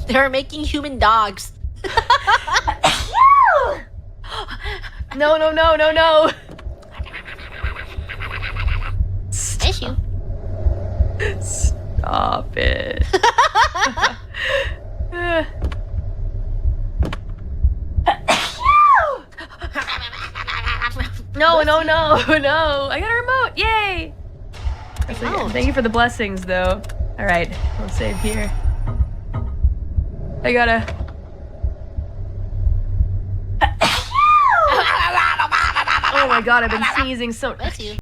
They're making human dogs. No, no, no, no, no. Issue. Stop it. No, no, no, no. I got a remote. Yay. Thank you for the blessings, though. All right, we'll save here. I gotta... Oh my god, I've been sneezing so... Bless you.